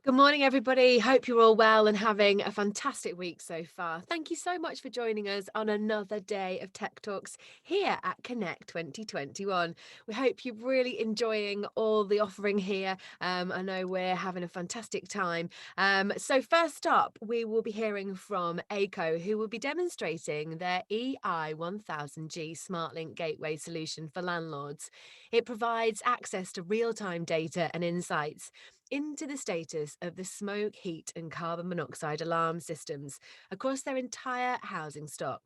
Good morning, everybody. Hope you're all well and having a fantastic week so far. Thank you so much for joining us on another day of Tech Talks here at Connect 2021. We hope you're really enjoying all the offering here. I know we're having a fantastic time. So first up, we will be hearing from Aico, who will be demonstrating their Ei1000G SmartLINK Gateway solution for landlords. It provides access to real-time data and insights into the status of the smoke, heat, and carbon monoxide alarm systems across their entire housing stock.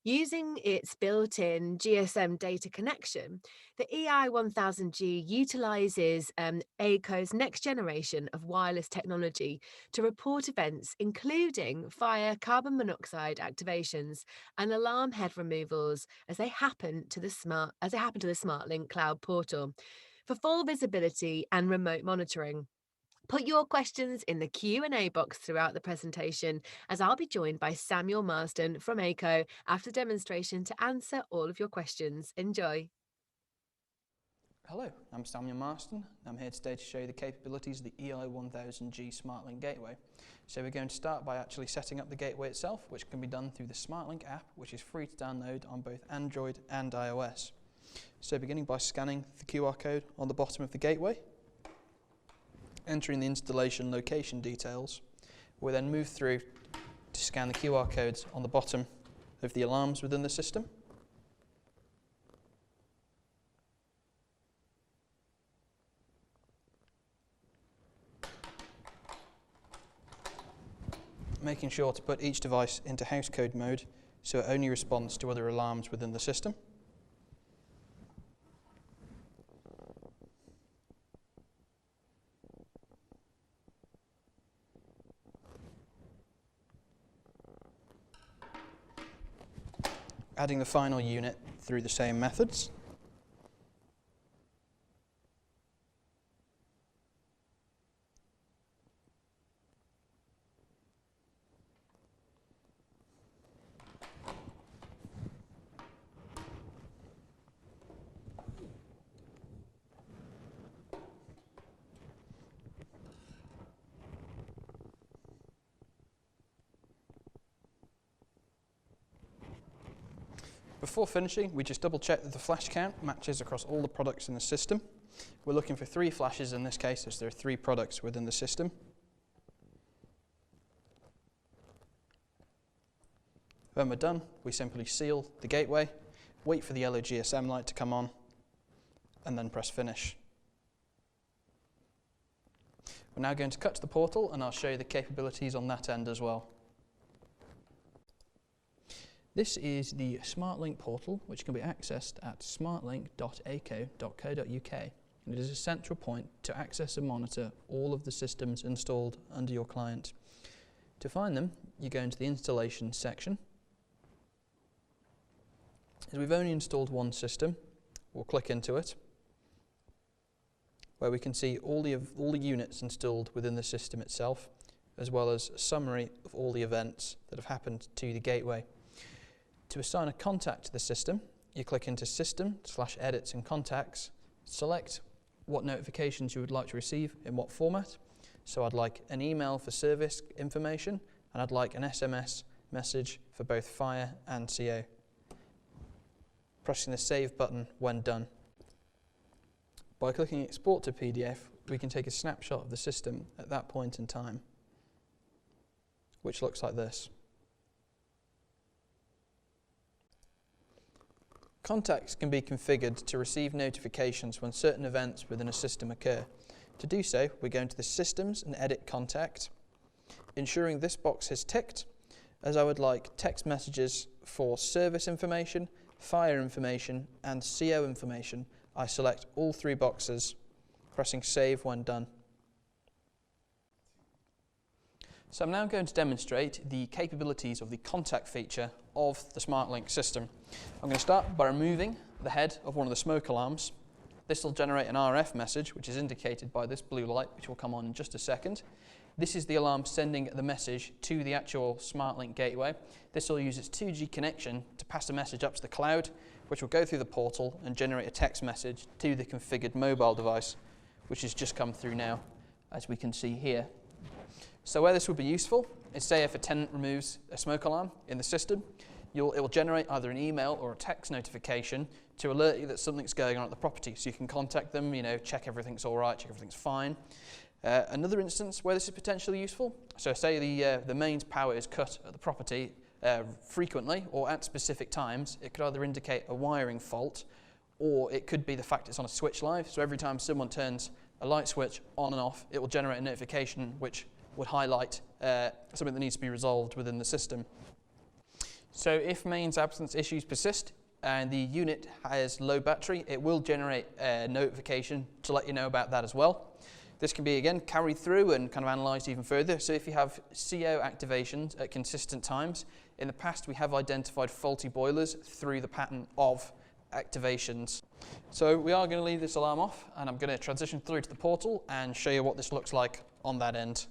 Using its built in GSM data connection, the EI1000G utilises Aico's next generation of wireless technology to report events including fire, carbon monoxide activations, and alarm head removals as they happen to the SmartLink cloud portal. For full visibility and remote monitoring, put your questions in the Q&A box throughout the presentation, as I'll be joined by Samuel Marsden from Aico after demonstration to answer all of your questions. Enjoy. Hello, I'm Samuel Marsden. I'm here today to show you the capabilities of the Ei1000G SmartLINK Gateway. So we're going to start by actually setting up the gateway itself, which can be done through the SmartLINK app, which is free to download on both Android and iOS. So beginning by scanning the QR code on the bottom of the gateway, entering the installation location details, we then move through to scan the QR codes on the bottom of the alarms within the system. Making sure to put each device into house code mode so it only responds to other alarms within the system. Adding the final unit through the same methods. Before finishing, we just double check that the flash count matches across all the products in the system. We're looking for 3 flashes in this case, as there are 3 products within the system. When we're done, we simply seal the gateway, wait for the yellow GSM light to come on, and then press finish. We're now going to cut to the portal, and I'll show you the capabilities on that end as well. This is the SmartLINK portal, which can be accessed at smartlink.aico.co.uk, and it is a central point to access and monitor all of the systems installed under your client. To find them, you go into the installation section. As we've only installed one system, we'll click into it, where we can see all the units installed within the system itself, as well as a summary of all the events that have happened to the gateway. To assign a contact to the system, you click into System/Edits and Contacts, select what notifications you would like to receive in what format. So I'd like an email for service information, and I'd like an SMS message for both fire and CO. Pressing the Save button when done. By clicking Export to PDF, we can take a snapshot of the system at that point in time, which looks like this. Contacts can be configured to receive notifications when certain events within a system occur. To do so, we go into the Systems and Edit Contact, ensuring this box is ticked, as I would like text messages for service information, fire information, and CO information. I select all 3 boxes, pressing Save when done. So I'm now going to demonstrate the capabilities of the contact feature of the SmartLINK system. I'm going to start by removing the head of one of the smoke alarms. This will generate an RF message, which is indicated by this blue light, which will come on in just a second. This is the alarm sending the message to the actual SmartLINK gateway. This will use its 2G connection to pass the message up to the cloud, which will go through the portal and generate a text message to the configured mobile device, which has just come through now. As we can see here, So where this would be useful is, say if a tenant removes a smoke alarm in the system, it will generate either an email or a text notification to alert you that something's going on at the property. So you can contact them, check everything's all right, check everything's fine. Another instance where this is potentially useful, so say the mains power is cut at the property frequently or at specific times, it could either indicate a wiring fault, or it could be the fact it's on a switch live. So every time someone turns a light switch on and off, it will generate a notification which would highlight something that needs to be resolved within the system. So if mains absence issues persist and the unit has low battery, it will generate a notification to let you know about that as well. This can be, again, carried through and kind of analysed even further. So if you have CO activations at consistent times, in the past we have identified faulty boilers through the pattern of activations. So we are going to leave this alarm off, and I'm going to transition through to the portal and show you what this looks like on that end.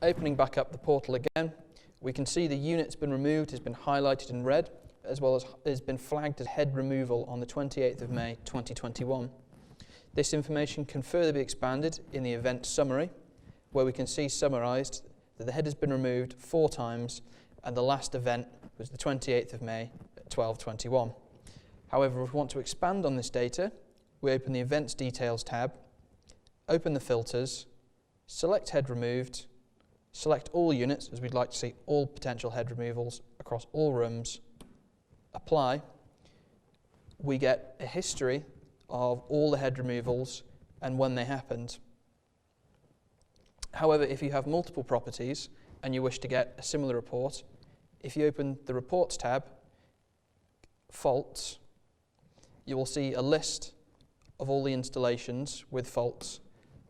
Opening back up the portal again, we can see the unit's been removed, has been highlighted in red, as well as has been flagged as head removal on the 28th of May 2021. This information can further be expanded in the event summary, where we can see summarised that the head has been removed 4 times and the last event was the 28th of May at 12:21. However, if we want to expand on this data, we open the Events Details tab, open the filters, select Head Removed, select all units, as we'd like to see all potential head removals across all rooms, apply. We get a history of all the head removals and when they happened. However, if you have multiple properties and you wish to get a similar report, if you open the Reports tab, Faults, you will see a list of all the installations with faults.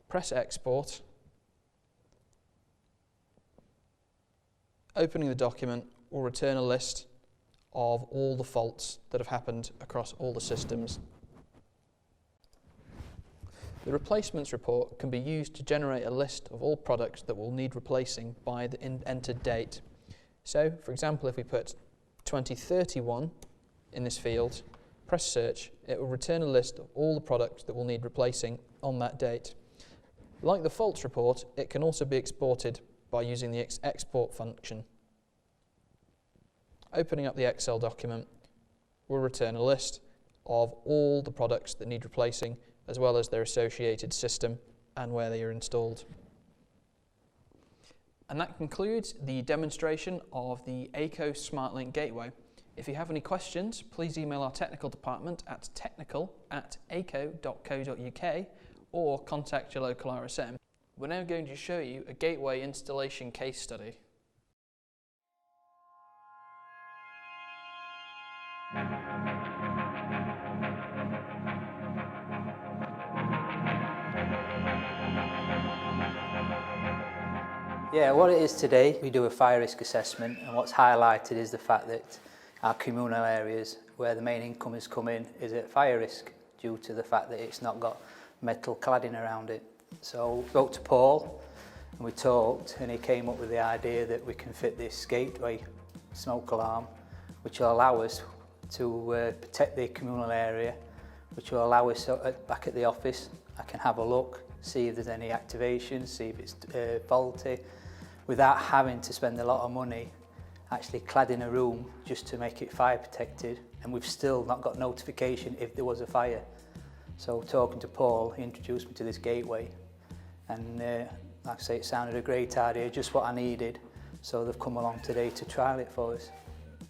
Press Export. Opening the document will return a list of all the faults that have happened across all the systems. The replacements report can be used to generate a list of all products that will need replacing by the entered date. So, for example, if we put 2031 in this field, press search, it will return a list of all the products that will need replacing on that date. Like the faults report, it can also be exported by using the export function. Opening up the Excel document will return a list of all the products that need replacing, as well as their associated system and where they are installed. And that concludes the demonstration of the Aico SmartLINK Gateway. If you have any questions, please email our technical department at technical@aico.co.uk or contact your local RSM. We're now going to show you a gateway installation case study. Yeah, what it is today, we do a fire risk assessment, and what's highlighted is the fact that our communal areas where the main income is coming is at fire risk due to the fact that it's not got metal cladding around it. So we spoke to Paul and we talked, and he came up with the idea that we can fit this gateway smoke alarm, which will allow us to protect the communal area, which will allow us back at the office, I can have a look, see if there's any activation, see if it's faulty, without having to spend a lot of money actually cladding a room just to make it fire protected, and we've still not got notification if there was a fire. So talking to Paul, he introduced me to this gateway, and like I say, it sounded a great idea, just what I needed, so they've come along today to trial it for us.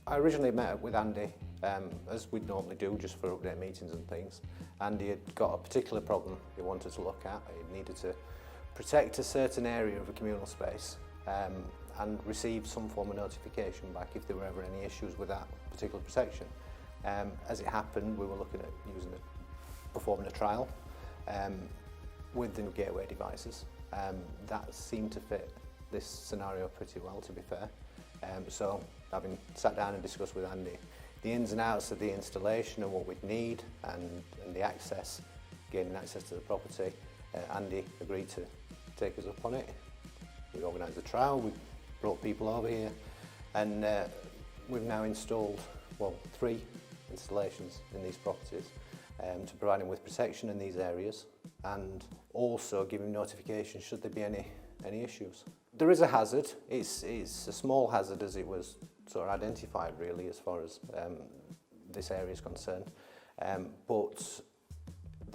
I originally met with Andy, as we'd normally do, just for update meetings and things. Andy had got a particular problem he wanted to look at. He needed to protect a certain area of a communal space and receive some form of notification back if there were ever any issues with that particular protection. As it happened, we were looking at performing a trial with the gateway devices. That seemed to fit this scenario pretty well, to be fair. So having sat down and discussed with Andy the ins and outs of the installation and what we'd need and the access, gaining access to the property, Andy agreed to take us up on it. We organised a trial, we brought people over here, and we've now installed, 3 installations in these properties to provide them with protection in these areas, and also giving notification should there be any any issues. There is a hazard. It's a small hazard as it was sort of identified really as far as this area is concerned, but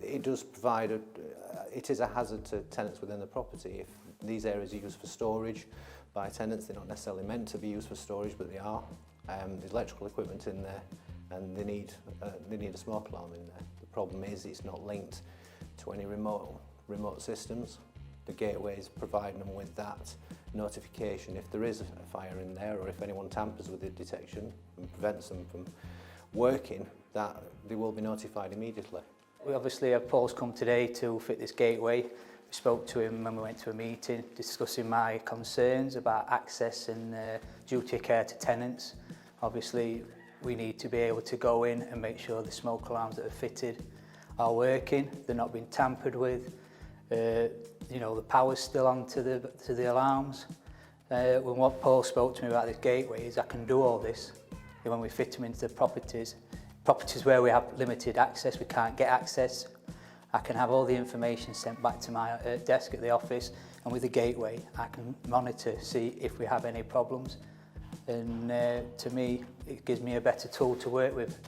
it does provide it is a hazard to tenants within the property. If these areas are used for storage by tenants, they're not necessarily meant to be used for storage, but they are. There's electrical equipment in there, and they need a smoke alarm in there. The problem is it's not linked to any remote systems. The gateway is providing them with that notification if there is a fire in there, or if anyone tampers with the detection and prevents them from working, that they will be notified immediately. We obviously have Paul's come today to fit this gateway. We spoke to him when we went to a meeting discussing my concerns about access and duty of care to tenants. Obviously we need to be able to go in and make sure the smoke alarms that are fitted are working, they're not being tampered with. You know, the power's still on to the alarms. When what Paul spoke to me about this gateway is I can do all this when we fit them into the properties where we have limited access, we can't get access. I can have all the information sent back to my desk at the office, and with the gateway I can monitor, see if we have any problems, and to me it gives me a better tool to work with.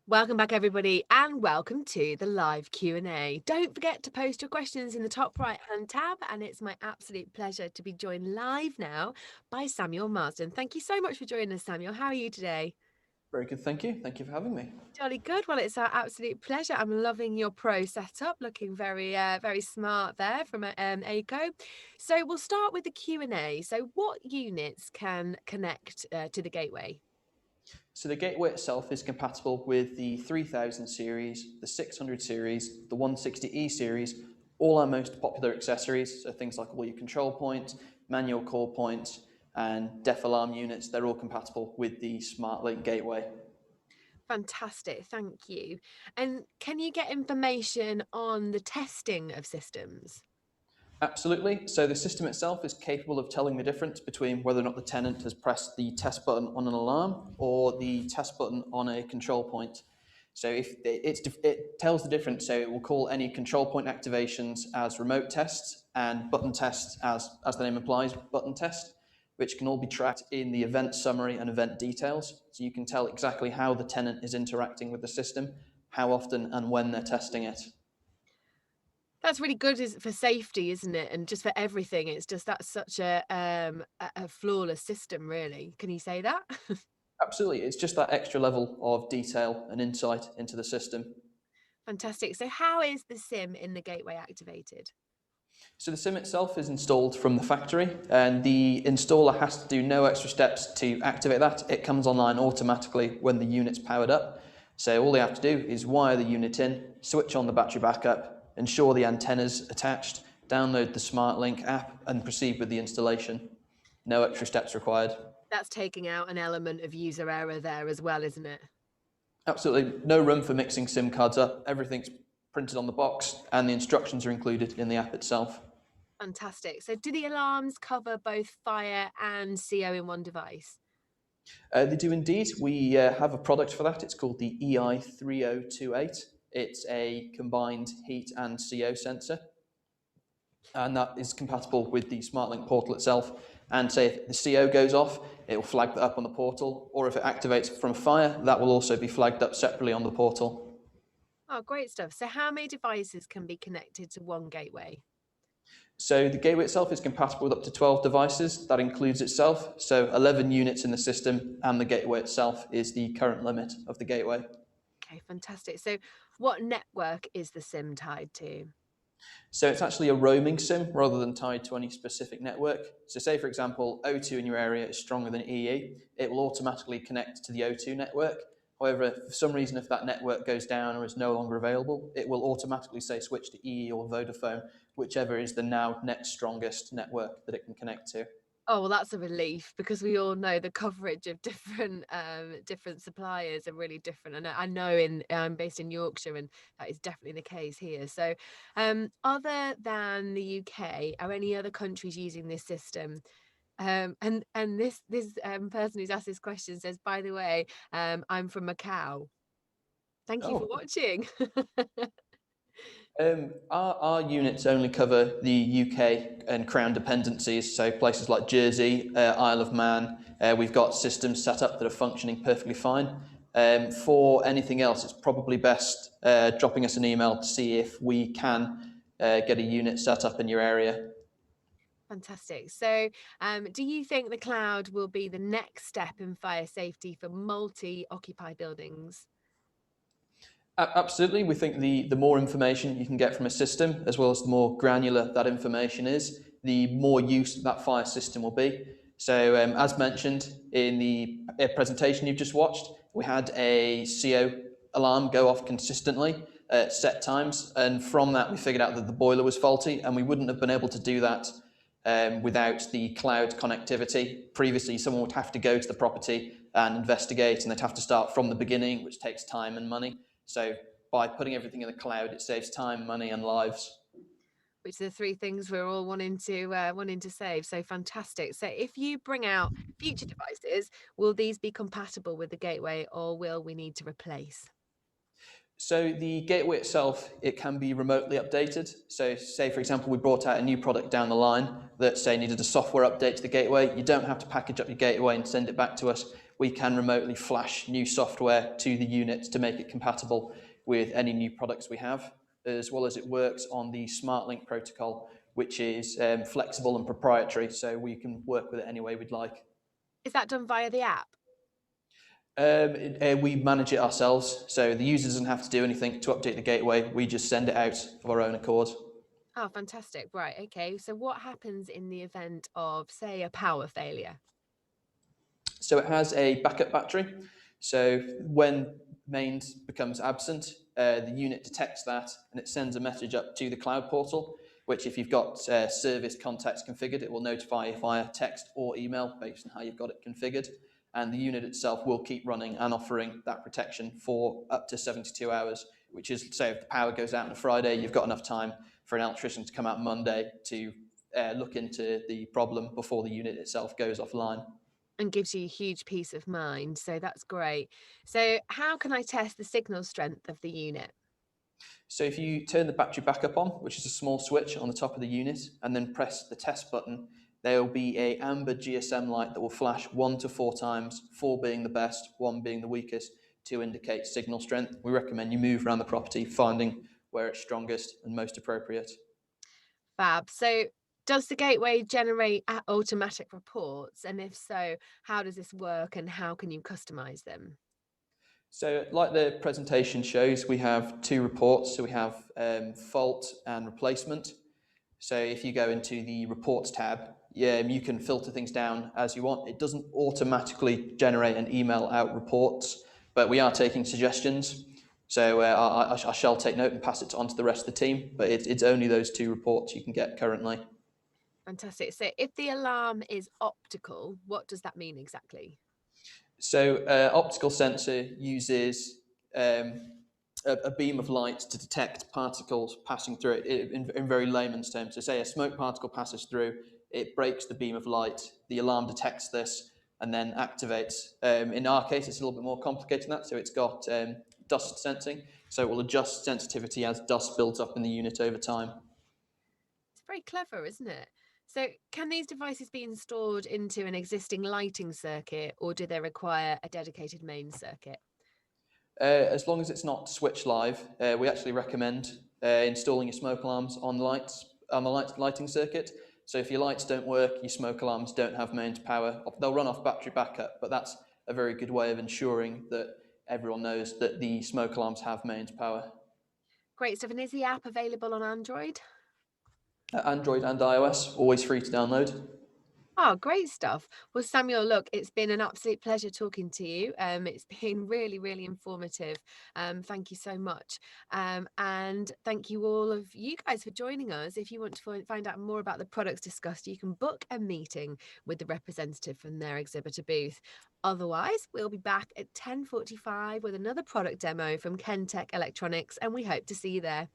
Welcome back everybody, and welcome to the live Q&A. Don't forget to post your questions in the top right hand tab, and it's my absolute pleasure to be joined live now by Samuel Marsden. Thank you so much for joining us, Samuel. How are you today? Very good, thank you. Thank you for having me. Jolly good. Well, it's our absolute pleasure. I'm loving your pro setup, looking very smart there from Aico. So we'll start with the Q&A. So what units can connect to the gateway? So the gateway itself is compatible with the 3000 series, the 600 series, the 160E series, all our most popular accessories, so things like all your control points, manual call points, and deaf alarm units. They're all compatible with the SmartLINK Gateway. Fantastic, thank you. And can you get information on the testing of systems? Absolutely. So the system itself is capable of telling the difference between whether or not the tenant has pressed the test button on an alarm or the test button on a control point. So if it tells the difference, so it will call any control point activations as remote tests and button tests as the name implies, button test, which can all be tracked in the event summary and event details. So you can tell exactly how the tenant is interacting with the system, how often and when they're testing it. That's really good for safety, isn't it? And just for everything. It's just that's such a flawless system, really. Can you say that? Absolutely. It's just that extra level of detail and insight into the system. Fantastic. So how is the SIM in the gateway activated? So the SIM itself is installed from the factory, and the installer has to do no extra steps to activate that. It comes online automatically when the unit's powered up. So all they have to do is wire the unit in, switch on the battery backup, ensure the antenna's attached, download the SmartLINK app and proceed with the installation. No extra steps required. That's taking out an element of user error there as well, isn't it? Absolutely. No room for mixing SIM cards up. Everything's printed on the box and the instructions are included in the app itself. Fantastic. So do the alarms cover both fire and CO in one device? They do indeed. We have a product for that. It's called the Ei1000G. It's a combined heat and CO sensor, and that is compatible with the SmartLINK portal itself. And say if the CO goes off, it will flag that up on the portal, or if it activates from a fire, that will also be flagged up separately on the portal. Oh, great stuff. So how many devices can be connected to one gateway? So the gateway itself is compatible with up to 12 devices. That includes itself. So 11 units in the system, and the gateway itself is the current limit of the gateway. Okay, fantastic. So what network is the SIM tied to? So it's actually a roaming SIM rather than tied to any specific network. So say, for example, O2 in your area is stronger than EE, it will automatically connect to the O2 network. However, for some reason, if that network goes down or is no longer available, it will automatically say switch to EE or Vodafone, whichever is the now next strongest network that it can connect to. Oh, well, that's a relief because we all know the coverage of different suppliers are really different. And I know I'm based in Yorkshire, and that is definitely the case here. So, other than the UK, are any other countries using this system? And this person who's asked this question says, by the way, I'm from Macau. Thank you for Oh, watching. our units only cover the UK and Crown dependencies, so places like Jersey, Isle of Man. We've got systems set up that are functioning perfectly fine. For anything else, it's probably best dropping us an email to see if we can get a unit set up in your area. Fantastic. So, do you think the cloud will be the next step in fire safety for multi-occupied buildings? Absolutely. We think the more information you can get from a system, as well as the more granular that information is, the more use that fire system will be. So as mentioned in the presentation you've just watched, we had a CO alarm go off consistently at set times. And from that, we figured out that the boiler was faulty, and we wouldn't have been able to do that without the cloud connectivity. Previously, someone would have to go to the property and investigate, and they'd have to start from the beginning, which takes time and money. So by putting everything in the cloud, it saves time, money, and lives. Which are the three things we're all wanting to save. So fantastic. So if you bring out future devices, will these be compatible with the gateway, or will we need to replace? So the gateway itself, it can be remotely updated. So say, for example, we brought out a new product down the line that, say, needed a software update to the gateway. You don't have to package up your gateway and send it back to us. We can remotely flash new software to the unit to make it compatible with any new products we have, as well as it works on the SmartLINK protocol, which is flexible and proprietary, so we can work with it any way we'd like. Is that done via the app? We manage it ourselves, so the user doesn't have to do anything to update the gateway. We just send it out of our own accord. Oh, fantastic. Right. Okay. So what happens in the event of, say, a power failure? So it has a backup battery. So when mains becomes absent, the unit detects that and it sends a message up to the cloud portal, which if you've got service contacts configured, it will notify you via text or email based on how you've got it configured. And the unit itself will keep running and offering that protection for up to 72 hours, which is, say, if the power goes out on a Friday, you've got enough time for an electrician to come out Monday to look into the problem before the unit itself goes offline. And gives you huge peace of mind. So that's great. So how can I test the signal strength of the unit? So if you turn the battery back up on, which is a small switch on the top of the unit, and then press the test button, there will be a amber GSM light that will flash 1 to 4 times, 4 being the best, 1 being the weakest, to indicate signal strength. We recommend you move around the property, finding where it's strongest and most appropriate. Fab. So does the gateway generate automatic reports? And if so, how does this work and how can you customize them? So like the presentation shows, we have 2 reports. So we have fault and replacement. So if you go into the reports tab, you can filter things down as you want. It doesn't automatically generate and email out reports, but we are taking suggestions. So I shall take note and pass it on to the rest of the team, but it's only those 2 reports you can get currently. Fantastic. So if the alarm is optical, what does that mean exactly? So optical sensor uses a beam of light to detect particles passing through it in very layman's terms. So say a smoke particle passes through, it breaks the beam of light, the alarm detects this and then activates. In our case, it's a little bit more complicated than that. So it's got dust sensing. So it will adjust sensitivity as dust builds up in the unit over time. It's very clever, isn't it? So can these devices be installed into an existing lighting circuit, or do they require a dedicated main circuit? As long as it's not switch live, we actually recommend installing your smoke alarms on the lighting circuit. So if your lights don't work, your smoke alarms don't have mains power, they'll run off battery backup, but that's a very good way of ensuring that everyone knows that the smoke alarms have mains power. Great stuff. And is the app available on Android? Android and iOS, always free to download. Oh, great stuff. Well, Samuel, look, it's been an absolute pleasure talking to you. It's been really, really informative. Thank you so much. And thank you all of you guys for joining us. If you want to find out more about the products discussed, you can book a meeting with the representative from their exhibitor booth. Otherwise, we'll be back at 10:45 with another product demo from Kentech Electronics, and we hope to see you there.